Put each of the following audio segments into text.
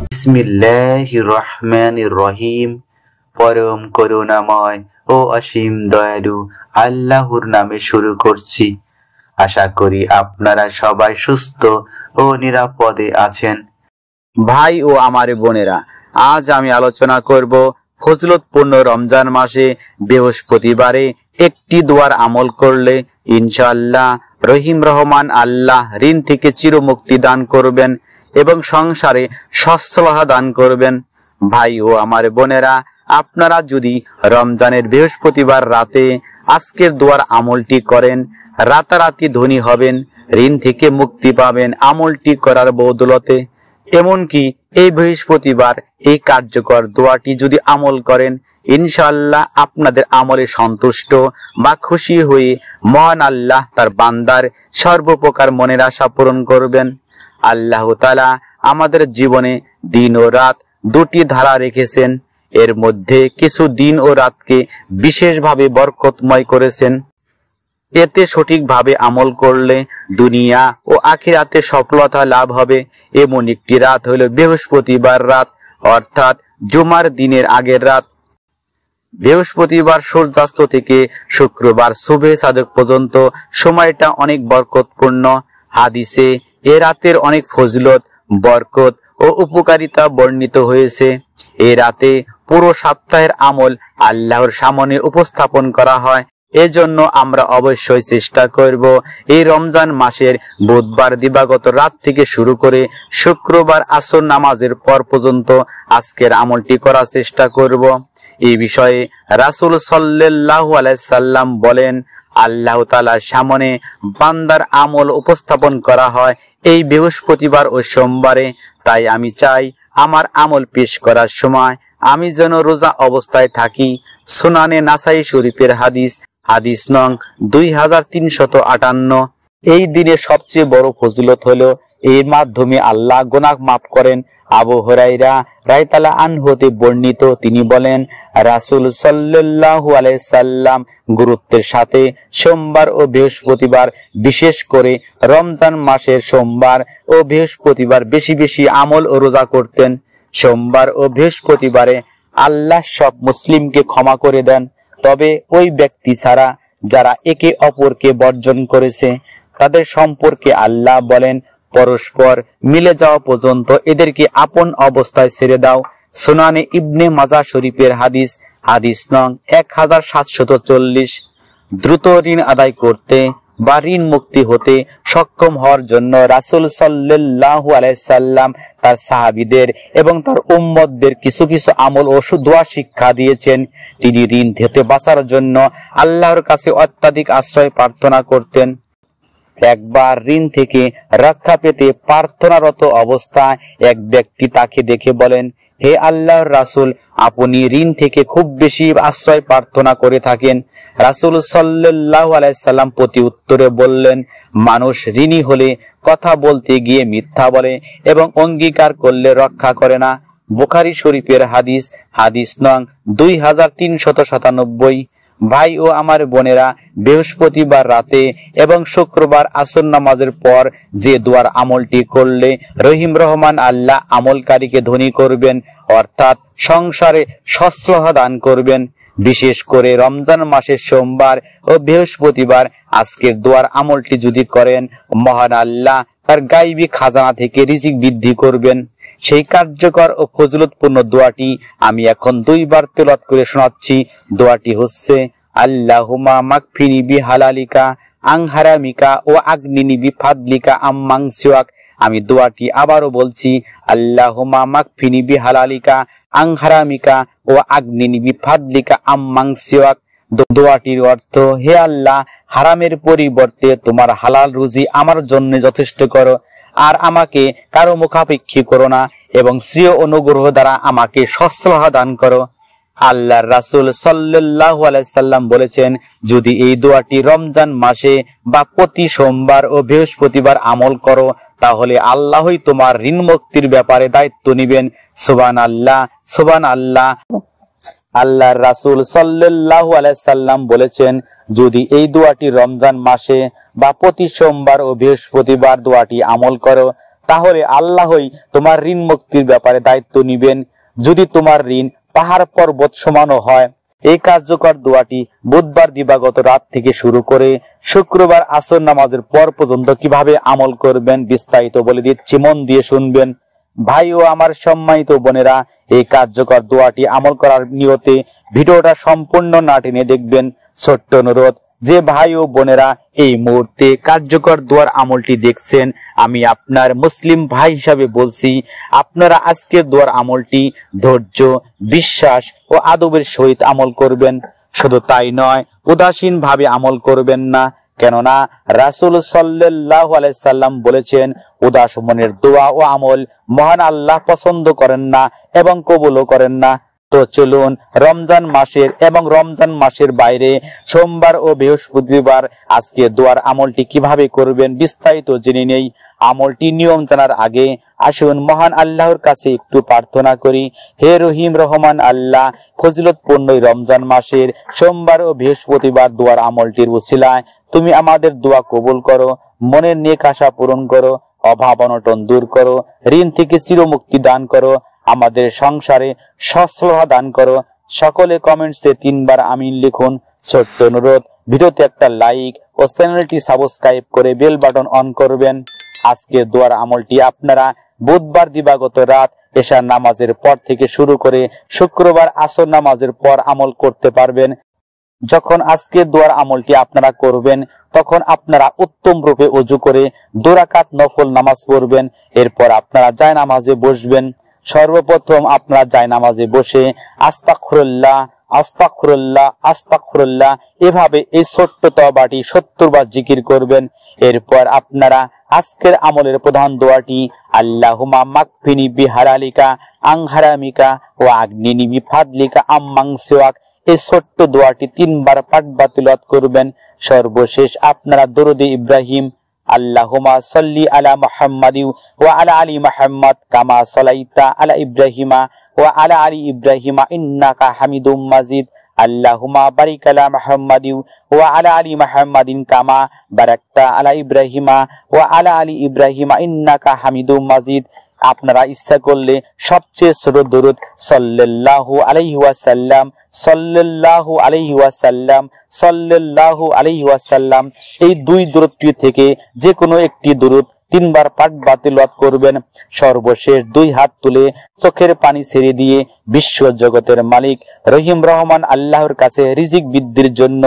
বিসমিল্লাহির রহমানির রহিম। পরম করুণাময় ও অসীম দয়ালু আল্লাহর নামে শুরু করছি। আশা করি আপনারা সবাই সুস্থ ও নিরাপদে আছেন। ভাই ও আমার বোনেরা, আজ আমি আলোচনা করব ফজিলতপূর্ণ রমজান মাসে বৃহস্পতিবারে একটি দোয়ার আমল করলে ইনশাআল্লাহ রহিম রহমান আল্লাহ ঋণ থেকে চিরমুক্তি দান করবেন এবং সংসারে সচ্ছলতা দান করবেন। ভাই ও আমার বোনেরা, আপনারা যদি রমজানের বৃহস্পতিবার রাতে আজকের দোয়ার আমলটি করেন, রাতারাতি ধনী হবেন, ঋণ থেকে মুক্তি পাবেন আমলটি করার বদৌলতে। এমনকি এই বৃহস্পতিবার এই কার্যকর দোয়াটি যদি আমল করেন, ইনশাআল্লাহ আপনাদের আমলে সন্তুষ্ট বা খুশি হয়ে মহান আল্লাহ তার বান্দার সর্বপ্রকার মনের আশা পূরণ করবেন। আল্লাহ তাআলা আমাদের জীবনে দিন ও রাত দুটি ধারা রেখেছেন, এর মধ্যে কিছু দিন ও রাতকে বিশেষভাবে বরকতময় করেছেন। এতে সঠিকভাবে আমল করলে দুনিয়া ও আখিরাতে সফলতা লাভ হবে। এমন একটি রাত হলো বৃহস্পতিবার রাত, অর্থাৎ জুমার দিনের আগের রাত। বৃহস্পতিবার সূর্যাস্ত থেকে শুক্রবার শুভে সাদেক পর্যন্ত সময়টা অনেক বরকতপূর্ণ। হাদিসে এ রাতের অনেক ফজিলত, বরকত ও উপকারিতা বর্ণিত হয়েছে। এই রাতে পুরো সপ্তাহের আমল আল্লাহর সামনে উপস্থাপন করা হয়। এজন্য আমরা অবশ্যই চেষ্টা করব এই রমজান মাসের বুধবার দিবাগত রাত থেকে শুরু করে শুক্রবার আসর নামাজের পর পর্যন্ত আজকের আমলটি করার চেষ্টা করব। এই বিষয়ে রাসূল সাল্লাল্লাহু আলাইহি সাল্লাম বলেন, আল্লাহ তাআলার সামনে বান্দার আমল উপস্থাপন করা হয় এই বৃহস্পতিবার ও সোমবারে। তাই আমি চাই আমার আমল পেশ করার সময় আমি যেন রোজা অবস্থায় থাকি। সুনানে নাসাই শরীফের হাদিস নং 2358। এই দিনের সবচেয়ে বড় ফজিলত হলো এর মাধ্যমে আল্লাহ গুনাহ মাফ করেন। আবু হুরায়রা রাদিয়াল্লাহু আনহু হতে বর্ণিত, তিনি বলেন, রাসূল সাল্লাল্লাহু আলাইহি সাল্লাম গুরুত্বের সাথে সোমবার ও বৃহস্পতিবার, বিশেষ করে রমজান মাসের সোমবার ও বৃহস্পতিবার বেশি বেশি আমল ও রোজা করতেন। সোমবার ও বৃহস্পতিবারে আল্লাহ সব মুসলিমকে ক্ষমা করে দেন, তবে ওই ব্যক্তি ছাড়া যারা একে অপরকে বর্জন করেছে তাদের সম্পর্কে আল্লাহ বলেন, পরস্পর মিলে যাওয়া পর্যন্ত এদেরকে আপন অবস্থায় ছেড়ে দাও। সুনানে ইবনে মাজাহ শরীফের হাদিস নং 1740। দ্রুত ঋণ আদায় করতে বা ঋণ মুক্তি হতে সক্ষম হওয়ার জন্য রাসূল সাল্লাল্লাহু আলাইহি সাল্লাম তার সাহাবীদের এবং তার উম্মতদের কিছু কিছু আমল ও দোয়া শিক্ষা দিয়েছেন। তিনি ঋণ থেকে বাঁচার জন্য আল্লাহর কাছে অত্যাধিক আশ্রয় প্রার্থনা করতেন। একবার ঋণ থেকে রক্ষা পেতে প্রার্থনারত অবস্থায় এক ব্যক্তি তাকে দেখে বলেন, হে আল্লাহর রাসূল, আপনি ঋণ থেকে খুব বেশি আশ্রয় প্রার্থনা করে থাকেন। রাসূল সাল্লাল্লাহু আলাইহি সাল্লাম প্রতি উত্তরে বললেন, মানুষ ঋণী হলে কথা বলতে গিয়ে মিথ্যা বলে এবং অঙ্গীকার করলে রক্ষা করে না। বুখারী শরীফের হাদিস নং 2397। ভাই ও আমার বোনেরা, বৃহস্পতিবার রাতে এবং শুক্রবার আসর নামাজের পর যে দোয়ার আমলটি করলে রহিম রহমান আল্লাহ আমলকারীকে ধনী করবেন, অর্থাৎ সংসারে সচ্ছলতা দান করবেন। বিশেষ করে রমজান মাসের সোমবার ও বৃহস্পতিবার আজকের দোয়ার আমলটি যদি করেন, মহান আল্লাহ তার গায়বী খাজানা থেকে রিজিক বৃদ্ধি করবেন। সেই কার্যকর ও ফজিলতপূর্ণ দোয়াটি আমি এখন দুইবার তেলাওয়াত করে শোনাচ্ছি। দোয়াটি হচ্ছে, আল্লাহুম্মা মাকফিনি বিহালালিকা আন হারামিকা ও আগনিনি বিফাদলিকা আম্মান সিওয়াক। আমি দোয়াটি আবারও বলছি, আল্লাহুম্মা মাকফিনি বিহালালিকা আন হারামিকা ও আগনিনি বিফাদলিকা আম্মান সিওয়াক। দোয়াটির অর্থ, হে আল্লাহ, হারামের পরিবর্তে তোমার হালাল রুজি আমার জন্য যথেষ্ট করো, আর আমাকে কারো মুখাপেক্ষী করো না, এবং শ্রেয় অনুগ্রহ দ্বারা আমাকে সচ্ছলতা দান করো। আল্লাহর রাসূল সাল্লাল্লাহু আলাইহি সাল্লাম বলেছেন, যদি এই দোয়াটি রমজান মাসে বা প্রতি সোমবার ও বৃহস্পতিবার আমল করো, তাহলে আল্লাহই তোমার ঋণ মুক্তির ব্যাপারে দায়িত্ব নেবেন। সুবহানাল্লাহ, সুবহানাল্লাহ। আল্লাহর রাসূল সাল্লাল্লাহু আলাইহি সাল্লাম বলেছেন, যদি এই দোয়াটি রমজান মাসে বা প্রতি সোমবার ও বৃহস্পতিবার দোয়াটি আমল করো, তাহলে আল্লাহই তোমার ঋণ মুক্তির ব্যাপারে দায়িত্ব নিবেন। যদি তোমার ঋণ পাহাড় পর্বত সমানও হয়। এই কার্যকর দোয়াটি বুধবার দিবাগত রাত থেকে শুরু করে শুক্রবার আসর নামাজের পর পর্যন্ত কিভাবে আমল করবেন বিস্তারিত বলে দিচ্ছি, মন দিয়ে শুনবেন। ভাই ও আমার সম্মানিত বোনেরা, এই কার্যকর দোয়াটি আমল করার নিয়তে ভিডিওটা সম্পূর্ণ না টেনে দেখবেন। ছোট্ট অনুরোধ, যে ভাই ও বোনেরা এই মুহূর্তে কার্যকর দোয়ার আমলটি দেখছেন, আমি আপনার মুসলিম ভাই হিসাবে বলছি, আপনারা আজকের দোয়ার আমলটি ধৈর্য, বিশ্বাস ও আদবের সহিত আমল করবেন। শুধু তাই নয়, উদাসীন ভাবে আমল করবেন না, কেননা রাসূল সাল্লাল্লাহু আলাইহি সাল্লাম বলেছেন, উদাস মনের দোয়া ও আমল মহান আল্লাহ পছন্দ করেন না এবং কবুলও করেন না। তো চলুন রমজান মাসের এবং রমজান মাসের বাইরে সোমবার ও বৃহস্পতিবার আজকে দোয়ার আমলটি কিভাবে করবেন বিস্তারিত জেনে নেই। আমলটি নিয়ম জানার আগে আসুন মহান আল্লাহর কাছে একটু প্রার্থনা করি। হে রহিম রহমান আল্লাহ, ফজিলতপূর্ণ রমজান মাসের সোমবার ও বৃহস্পতিবার দোয়ার আমলটির উসিলায় তুমি আমাদের দোয়া কবুল করো, মনের নেক আশা পূরণ করো, অভাব অনটন দূর করো, ঋণ থেকে চিরমুক্তি দান করো, আমাদের সংসারে সচ্ছলতা দান করো। সকলে কমেন্টসে 3 বার আমিন লিখুন। ছোট্ট অনুরোধ, ভিডিওতে একটা লাইক ও চ্যানেলটি সাবস্ক্রাইব করে বেল বাটন অন করবেন। আজকে দোয়ার আমলটি আপনারা বুধবার দিবাগত রাত এশার নামাজের পর থেকে শুরু করে শুক্রবার আসর নামাজের পর আমল করতে পারবেন। যখন আজকে দোয়ার আমলটি আপনারা করবেন, তখন আপনারা উত্তম রূপে ওযু করে 2 রাকাত নফল নামাজ পড়বেন। এরপর আপনারা জায়নামাজে বসবেন। সর্বপ্রথম আপনারা জায়নামাজে বসে আস্তাগফিরুল্লাহ, আস্তাগফিরুল্লাহ, আস্তাগফিরুল্লাহ এভাবে এই ছোট্ট তওবাটি 70 বার জিকির করবেন। এরপর আপনারা আজকের আমলের প্রধান দোয়াটি আল্লাহুম্মা মাকফিনি বিহালালিকা আন হারামিকা ওয়া আগনিনি বিফাদলিকা আম্মান সিওয়াক, এই ছোট্ট দোয়াটি 3 বার পাঠ বা তিলাওয়াত করবেন। সর্বশেষ আপনারা দরুদে ইব্রাহিম আল্লাহুম্মা সাল্লি আলা মুহাম্মাদি ওয়া আলা আলি মুহাম্মাদ কামা সাল্লাইতা আলা ইব্রাহিমা ওয়া আলা আলি ইব্রাহিমা ইন্নাকা হামিদুম মাজিদ, আল্লাহুম্মা বারিক আলা মুহাম্মাদি ওয়া আলা আলি মুহাম্মাদিন কামা বারাকতা আলা ইব্রাহিমা ওয়া আলা আলি ইব্রাহিমা ইন্নাকা হামিদুম মাজিদ। আপনারা ইচ্ছা করলে সবচেয়ে ছোট দরুদ সাল্লাল্লাহু আলাইহি ওয়াসাল্লাম, সাল্লাল্লাহু আলাইহি ওয়াসাল্লাম, সাল্লাল্লাহু আলাইহি ওয়াসাল্লাম এই 2 দরুদটি থেকে যে কোনো একটি দরুদ 3 বার পাঠ বা তিলাওয়াত করবেন। সর্বশেষ 2 হাত তুলে চোখের পানি ছেড়ে দিয়ে বিশ্ব জগতের মালিক রহিম রহমান আল্লাহর কাছে রিজিক বৃদ্ধির জন্য,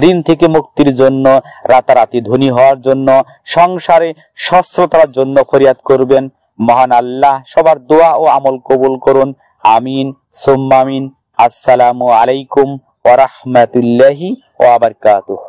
ঋণ থেকে মুক্তির জন্য, রাতারাতি ধনী হওয়ার জন্য, সংসারে সচ্ছলতার জন্য ফরিয়াদ করবেন। মহান আল্লাহ সবার দোয়া ও আমল কবুল করুন। আমিন সুম্মা আমিন। আসসালামু আলাইকুম ওয়া রাহমাতুল্লাহি ওয়া বারাকাতুহু।